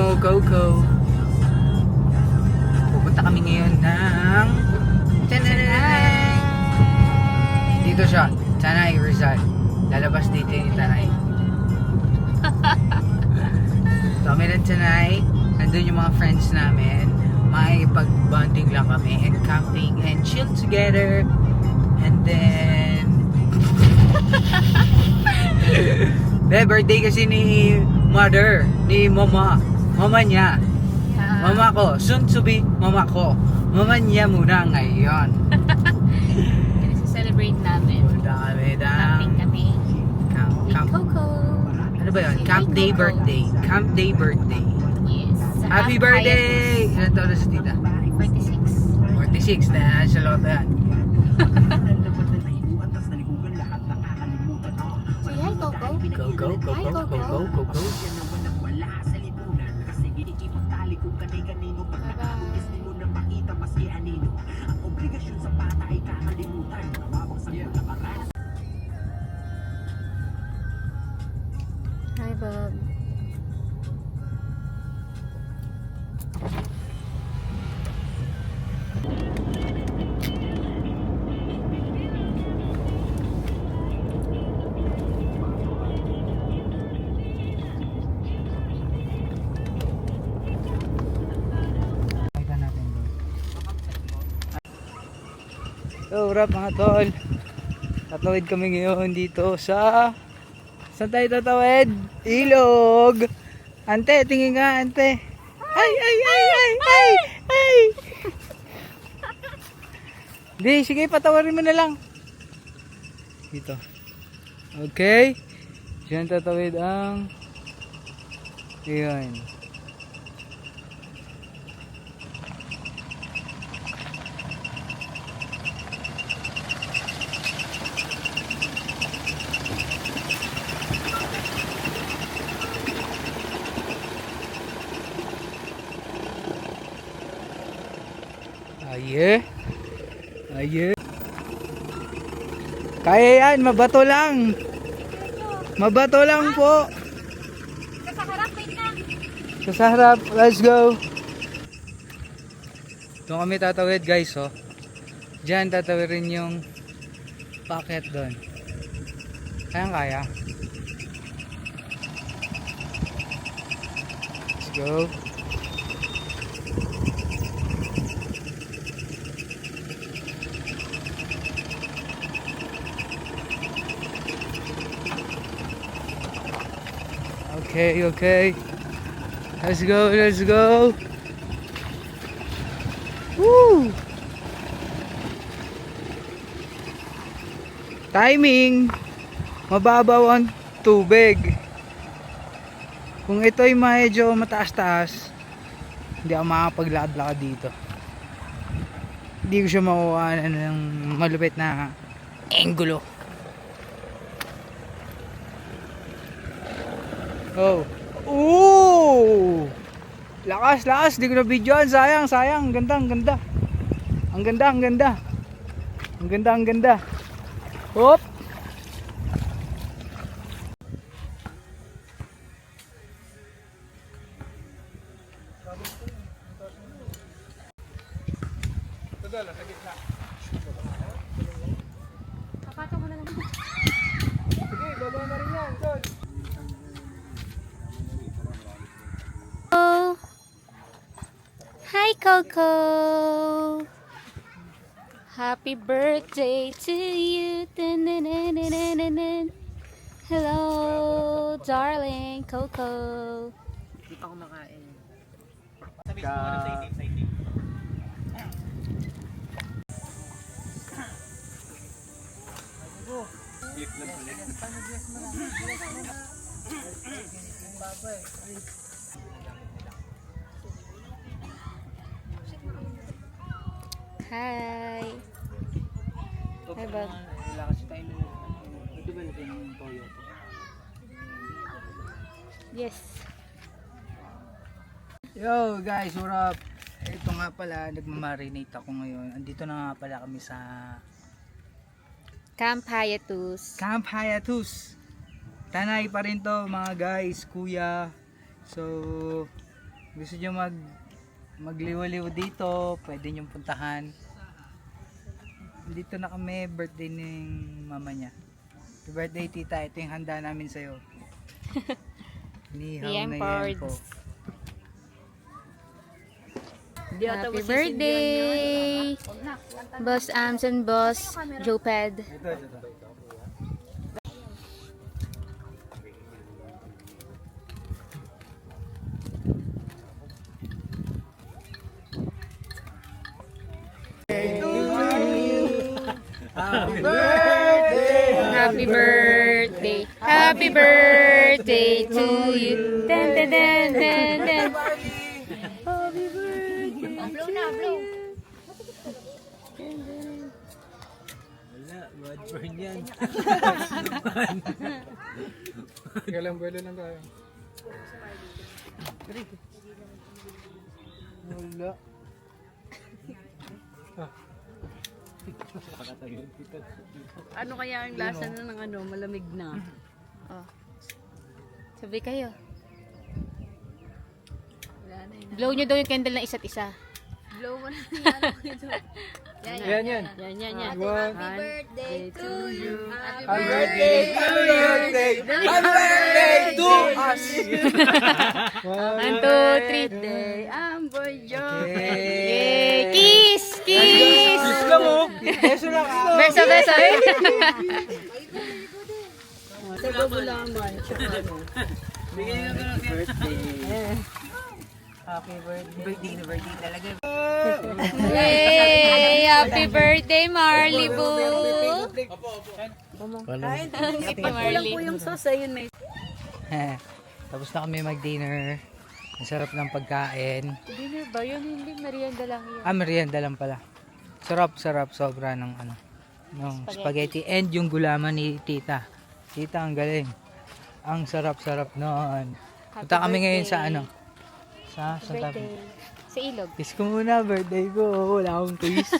mo, Coco. Pupunta kami ngayon ng Tanay. Dito siya, Tanay Rizal. Lalabas dito yung Tanay. So kami ng Tanay, nandun yung mga friends namin. Makikipag-bonding lang kami and camping and chill together. And then birthday kasi ni mother, ni mama niya. Mama ko, soon to be mama ko. Mama niya muna ngayon. Celebrate namin. Punta kami Camping kami. Camp. Coco. Ano ba yun? Camp Day birthday. Camp Day birthday. Yes. Happy birthday! Ilan taon na si tita? 46. 46. Na sa loto yan. Say hi, Coco. Go, go, go, Hi, go, go, go, go, go. Hi, Bob. So, wrap mga tol. Tatawid kami ngayon dito sa... Saan tayo tatawid? Ilog! Ante, tingin nga, ante. Ay, ay, ay, ay, ay, ay! Di, sige, patawarin mo na lang. Dito. Okay. Diyan tatawid ang... Ayan. Aye. Aye. Kaya yan, mabato lang. Mabato lang po. Sa harap, wait na. Sa harap, let's go. Doon kami tatawid guys, oh. Diyan tatawirin yung packet doon. Kayang kaya. Let's go. Okay, okay. Let's go, let's go. Woo! Timing. Mababaw ang tubig. Kung ito'y medyo mataas-taas, hindi ako makapaglakad-lakad dito. Hindi ko siya makuha ng malupit na angulo. Oh. Ooh! Lakas, lakas. Di ko na videoan. Sayang, sayang. Ang ganda, ang ganda. Ang ganda, ang ganda. Ang ganda, ang ganda. Hop! Papato mo na lang. Sige, baba na rin yan. Tol. Hi, Coco. Happy birthday to you. Hello, darling Coco. Hindi pa kumakain. Hi. Hi, bud. Wala kasi tayo ito ba natin yung toyo? Yes. Yo guys, what up? Ito nga pala, nagmamarinate ako ngayon. Andito na nga pala kami sa Camp Hayatus. Camp Hayatus. Tanay pa rin to mga guys, kuya. So, gusto nyo magliwaliw dito, pwede nyo puntahan. Dito na kami, birthday ng mama niya. Happy birthday tita, ito yung handa namin sa'yo. Nihaw na yan po. Happy birthday! Boss Ams and Boss Joped. Ito. Happy birthday! Happy birthday! Happy birthday to you! Ten, ten, ten, ten, ten. Happy birthday! Blow na, blow! Wala, bad burn yan. Galang buwelo lang tayo. Wala. Ano kaya ang lasa na ng ano, malamig na? Oh. Sabi kayo. Wala na yun. Blow nyo daw yung candle na isa't isa. Blow mo na yan ako ito. Yan. Yan. One. Happy birthday to you. Happy birthday to you. Happy birthday to us. 1, 2, 3. Birthday, Amboy Joe. Yay! Kiss! Kiss! Kiss lang mo. Beso lang. Beso, beso. Sa gabulaman. Bigyan nyo ng birthday. Happy birthday. Birthday talaga. Yay! Happy birthday, Marley Boo! Happy Marley. Po yung sauce, ayun may. Tapos na kami mag-dinner. Ang sarap ng pagkain. Dinner ba yun? Hindi, merienda lang yun. Merienda lang pala. Sarap, sobra ng spaghetti. And yung gulaman ni tita. Tita, ang galing. Ang sarap noon. Punta kami ngayon sa Sa tabi. Sa ilog. Kiss ko muna, birthday ko. Wala akong kiss.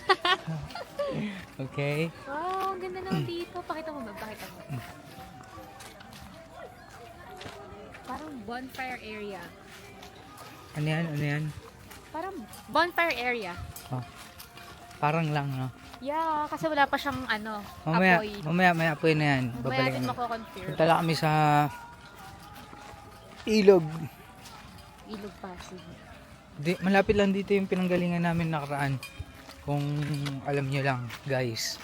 Okay. Wow, ang ganda naman dito. Pakita mo ba? Pakita mo. Parang bonfire area. Ano yan? Parang bonfire area. Oh. Parang lang, no? Yeah, kasi wala pa siyang apoy. Mamaya may apoy na yan. Mamaya Babalik natin kami. mako-confirm. Punta lang kami sa ilog. Ilog Pasig. Malapit lang dito yung pinanggalingan namin nakaraan. Kung alam nyo lang, guys.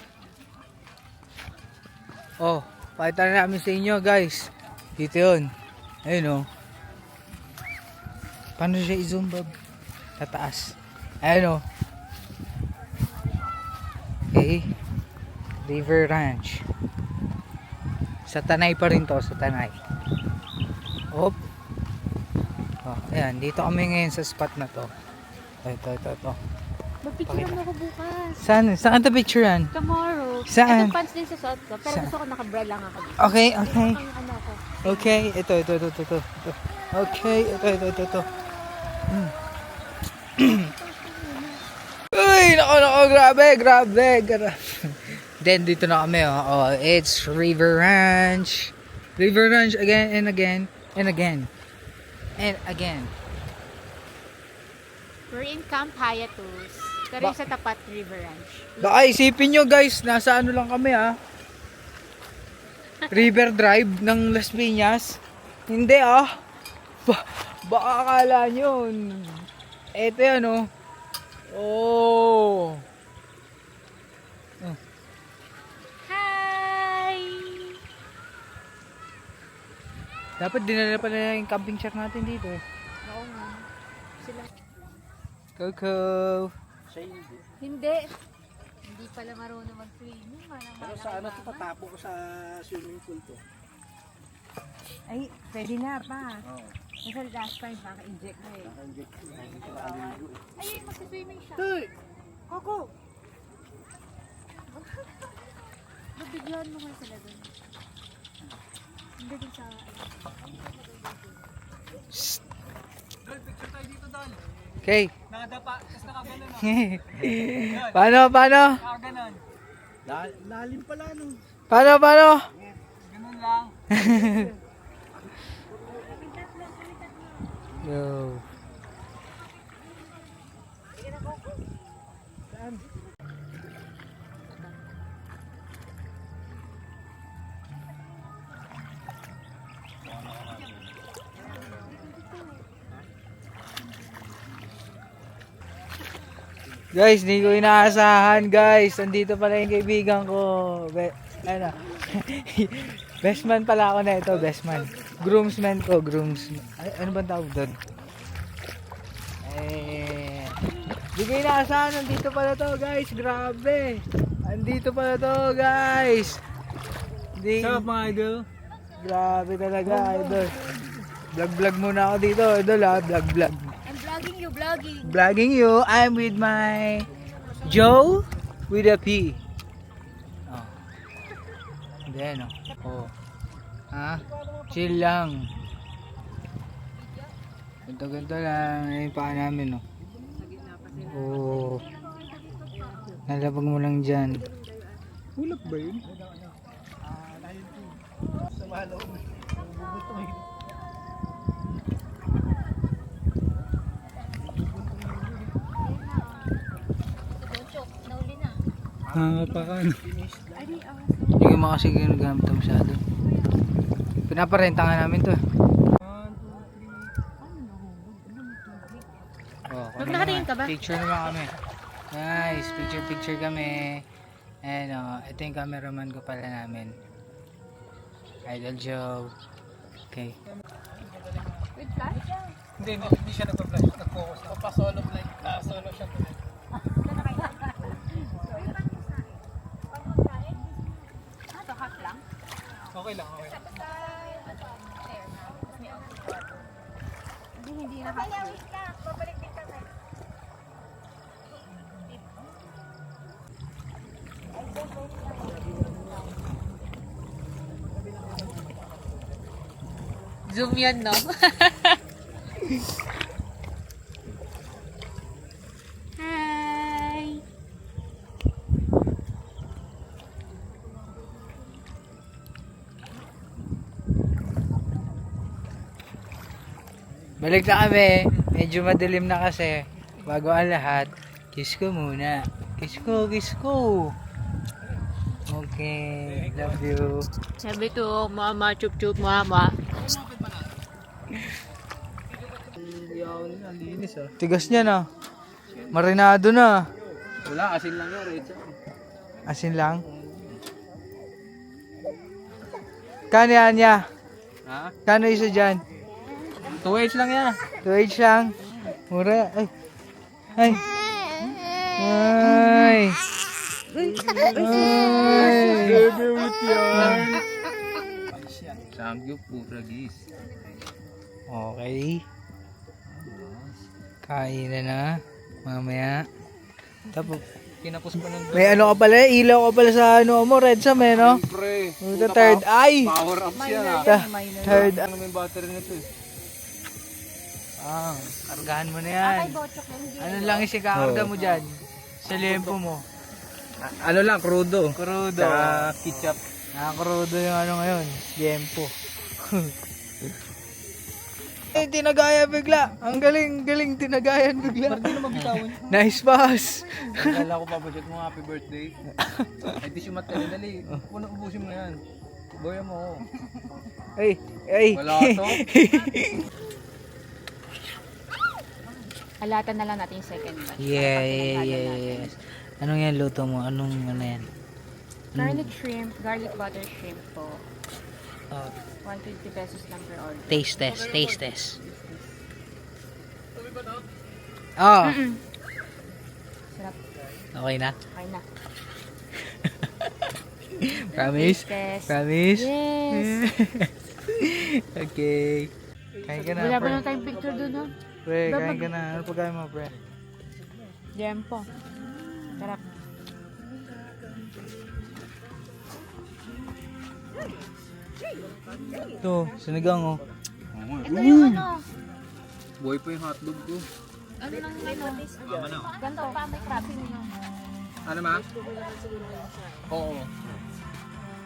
Oh, pakita na namin sa inyo, guys. Dito yun. Ayun, oh. Paano siya i-zoom, Bob? Tataas. Ayun, oh. Okay. River Ranch. Sa Tanay pa rin to, sa Tanay. Op. Oh, ayan, dito kami ngayon sa spot na to. Ito. Magpicture mo ako bukas. Saan ka picturean? Tomorrow. Saan? Itong pants din sa suot ko. Pero Saan? gusto ko naka-bra lang ako. Okay. Ang ko. Okay, ito. Okay, ito. Uy, nako, grabe. Then dito na kami, oh. It's River Ranch. River Ranch again and again and again. And again. We're in Camp Hayatus. Pero yung sa tapat River Ranch. Baka isipin nyo guys, nasa ano lang kami River Drive ng Las Piñas. Hindi baka akala nyo. Eto yan Oh. Hi! Dapat dinala pa na yung camping chair natin dito Oo nga. Sila. Coco. Hindi. Hindi pala marunong mag-swimming. Pero sa ito patapo ko sa swimming pool to. Ay, pwede na pa. Kasi last time maka-inject na eh. Ayun, mag-swimming siya. Hey! Coco! Mabigyan mo nga sila dun. Hindi din sa... Okay. Nakadapa, tapos nakaganon. Paano? Lalim pala no. Paano? Ganun lang. Yo. Guys, hindi ko inaasahan guys. Andito pala yung kaibigan ko. Ano? Best man pala ako na ito, best man. Groomsman ko, groomsman. Ay, ano ba tawag doon? Hindi ko inaasahan. Andito pala to guys. Grabe. Andito pala to guys. What's up mga idol? Grabe talaga idol. Vlog muna ako dito idol ha. Vlog. I'm vlogging you, vlogging. Vlogging you. I'm with my Joe with a P. Oh. Then, oh. Ha? Chill lang. Ganto lang. Yung paa namin, oh. Oh. Nalabag mo lang dyan. Hulap ba yun? Hindi ko makasig yung gamit ang masyado. Pinaparenta nga namin to. Oh, Huwag nakatingin ka ba? Picture naman kami. Nice, picture kami. And ito yung cameraman ko pala namin. Idol Joe. Okay. Hindi siya nagpa-flash. Nag-focus. Pa-solo vlog. Solo siya. Okay lang. Hindi nakakawin. Babalik din kami. Zoom yan, no? Hi! Balik na kami. Medyo madilim na kasi. Bago ang lahat, kiss ko muna. Kiss ko. Okay, love you. Sabi to, mama, chup-chup, mama. Linis ah. Tigas niya na. Marinado na. Wala, asin lang yun. Asin lang. Kano yan niya? Ha? Kano isa dyan? 2H lang yan. 2H lang. Mura. Ay. Ay. Ay. Bebe with yarn. Samgyup po, ragis. Okay. Kain na mamaya. Tapos Kinapos pa ng may ano ka pala, ilaw ka pala sa ano mo, red sa me, no? pre. Ito third eye. Power up siya. Third eye. Ano may battery nito eh. Kargahan mo na yan. Ano lang isikakarga mo dyan? Sa lempo mo. Ano lang, crudo. Crudo. Saka ketchup. Nakakrudo yung ano ngayon, lempo. Eh, tinagaya bigla. Ang galing tinagayan bigla. Hindi na mabitawan. Nice pass. Kala ko papasyat mo happy birthday. Ay di siya dali. Ubusin mo na yan. Boya mo. Ay. Wala to. Halatan na lang natin yung second batch. Yes. Anong yan luto mo? Anong ano yan? Garlic shrimp, garlic butter shrimp po. Oh, 150 pesos lang per order. taste test. Oh, Sarap. okay na? Okay na. Promise? Taste test. Promise? Yes. Okay. Kain ka na, Wala ba pre. na tayong picture dun, no? Pre, kain ka na. Ano pagkain mo, pre? Jam po. Sarap. Ito, sinigang oh. Ito yung ano. Boy pa yung hotdog ko. Ano nang ano? Ganto pa, may crapping nyo. Ano ma? Oo.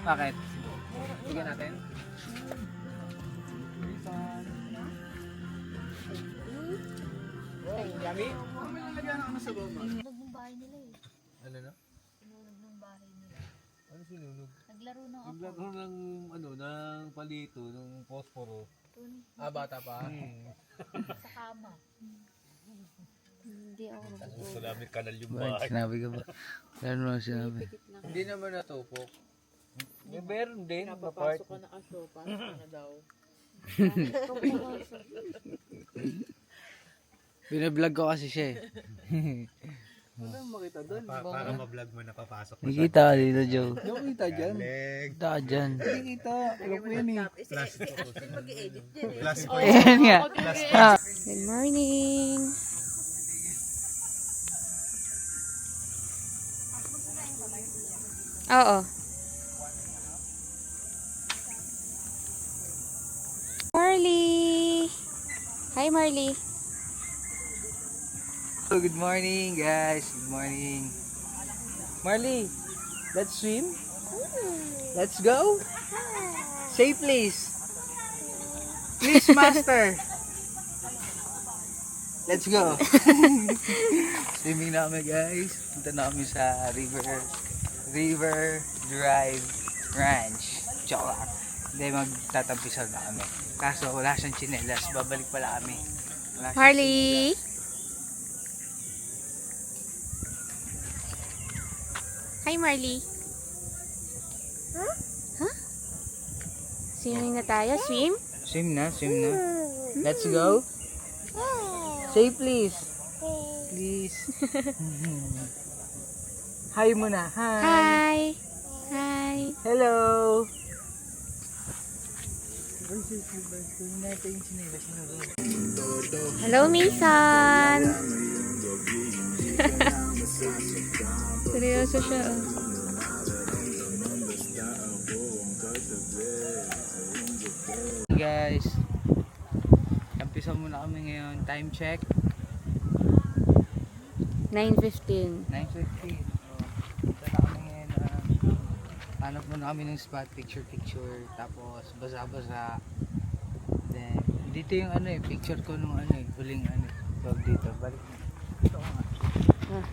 Bakit? Bigyan natin? Yummy? Ano na? Ano sinunog? Naglaro ng Naglaro ng ano, ng palito, ng posporo. Bata pa? sa kama. Hindi ako matutulog. Marami kanal yung Bakit? bahay. Sinabi ka ba? Ano mo sinabi? Hindi naman natupok. May meron din. Napapasok ka na. Binablog ko kasi siya eh. Ano makita doon? Para ma-vlog mo napapasok mo Nakikita ka dito, Joe. Yung kita dyan. Leg. Kita ka dyan. Hindi kita. Alam ko yun eh. Plus Ayan nga. Good morning. Oo. Marley. Hi, Marley. Oh, good morning, guys. Good morning. Marley, let's swim? Let's go? Say please. Please, master. Let's go. Swimming na kami, guys. Punta na kami sa River Drive Ranch. Joke lang. Hindi, magtatampisaw na kami. Kaso wala siyang tsinelas. Babalik pala kami. Wala siyang Marley. Hi, Marley. Huh? Swimming na tayo? Swim? Swim na. Let's go. Say please. Please. Hi muna. Hi. Hi. Hi. Hello. Hello, Mason. Seryoso siya. Guys. Umpisa muna kami ngayon. Time check. 9:15. 9:50. Punta na kami ngayon. Hanap muna kami ng spot. Picture. Tapos basa-basa. Then, dito yung ano eh. Picture ko nung ano eh. Huling ano eh. Tawag dito. Balik. Ito nga. Ah.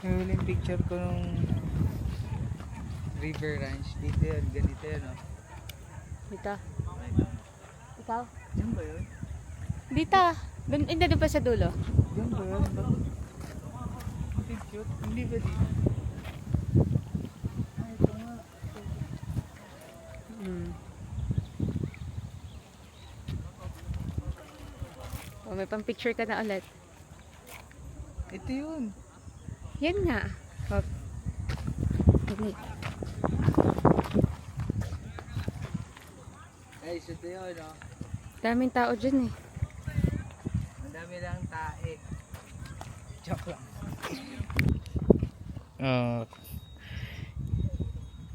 Yung huling picture ko nung River Ranch. Dito yun. Ganito yun oh. Dito. Ikaw? Diyan ba yun? Dito. Doon pa sa dulo. Diyan ba yun? Picture? Hindi ba dito? Ay, ito nga. Oh, may pang picture ka na ulit. Ito yun. Yan nga. Oh. Dali. Guys, ito yun oh. Daming tao dyan eh. Madami lang tae. Joke lang.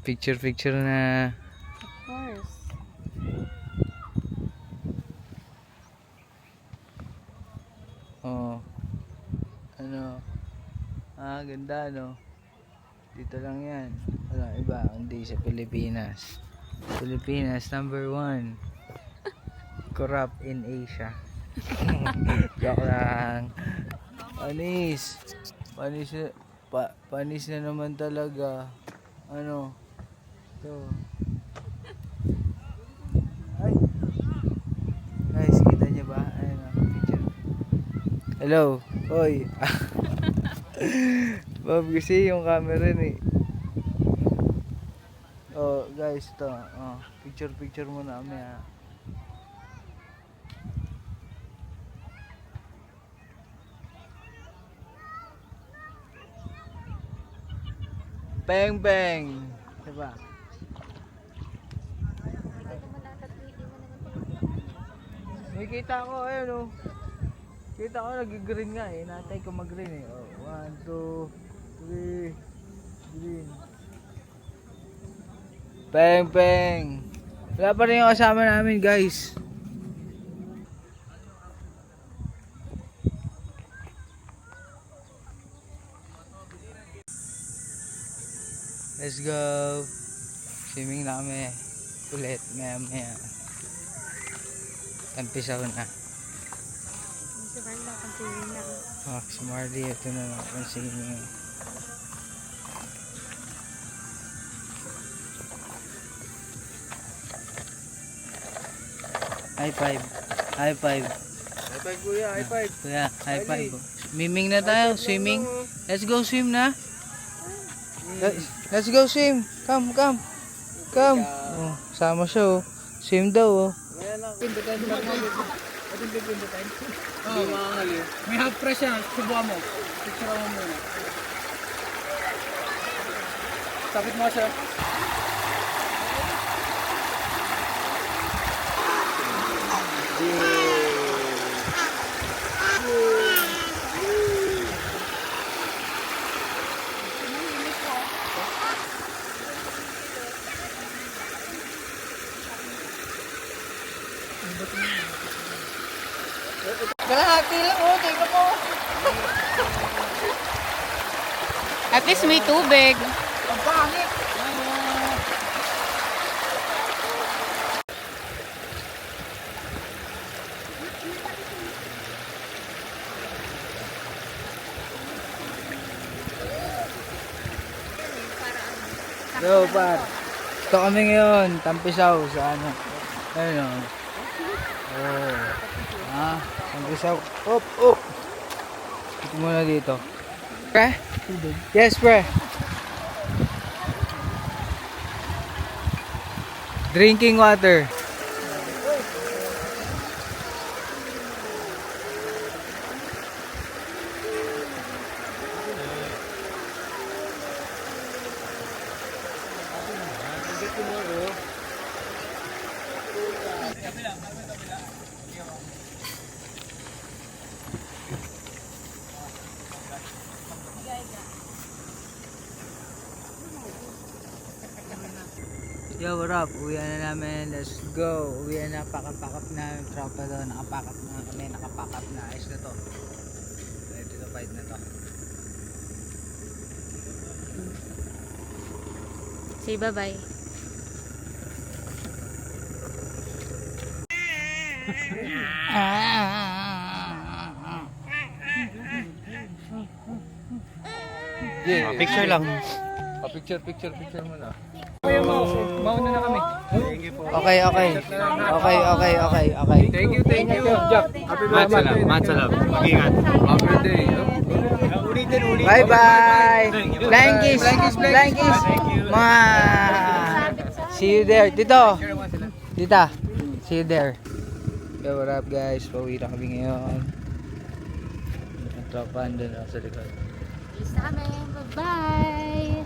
Picture na. Of course. Oh. Ano? Ganda no. Dito lang yan. Wala iba, hindi sa Pilipinas. Pilipinas number 1. Corrupt in Asia. Joke lang. Panis. Panis na naman talaga. Ano? Ito. Ay. Guys, kita niyo ba? Ayun oh, picture. Hello. Hoy. Bob, kasi yung camera ni. Oh, guys, ito. Oh, picture muna kami ha. Bang bang. Diba? May kita ko, ayun oh. Kita ko nag-green nga eh. Natay ko mag-green eh. Oh, 1, 2, 3. Green. Bang bang. Wala pa rin yung kasama namin guys. Let's go. Swimming na kami ulit maya. Tampisaw na. Si Marley, ito na ang swimming. High five. High five kuya, high five. Kuya, high five. Marley. Miming na tayo, swimming. Let's go swim na. Let's go swim. Come. Oh, sama siya oh. Swim daw oh. Oo, mga ngaliw. May half price yan. Subukan mo. Picture mo muna. Sapit mo siya. Kalahati lang oh, tingnan mo. At least may tubig. Ang pangit. Yo, par. Ito kami ngayon, Tampisaw sa ano. Ayun o. Oh. Tampisaw. Up. Ito muna dito. Pre? Yes, pre. Drinking water. Yo, what up? Uwian na namin. Let's go. Uwian na. Pakap na. Tropa doon. Nakapakap na kami. Nakapakap na. Ayos na to. Ready to fight na to. Say bye-bye. Yeah. Picture lang. Picture mo na. Kaya mo. Mauna na kami. Okay. Thank you. Jack. Happy birthday. Matsalab. Mag-ingat. Happy birthday. Bye-bye. Flying kiss. Mga. See you there. Tito. Tita. See you there. Yo, what up guys? Pauwi na kami ngayon. Ang tropa andun sa likod. Peace na kami. Bye-bye.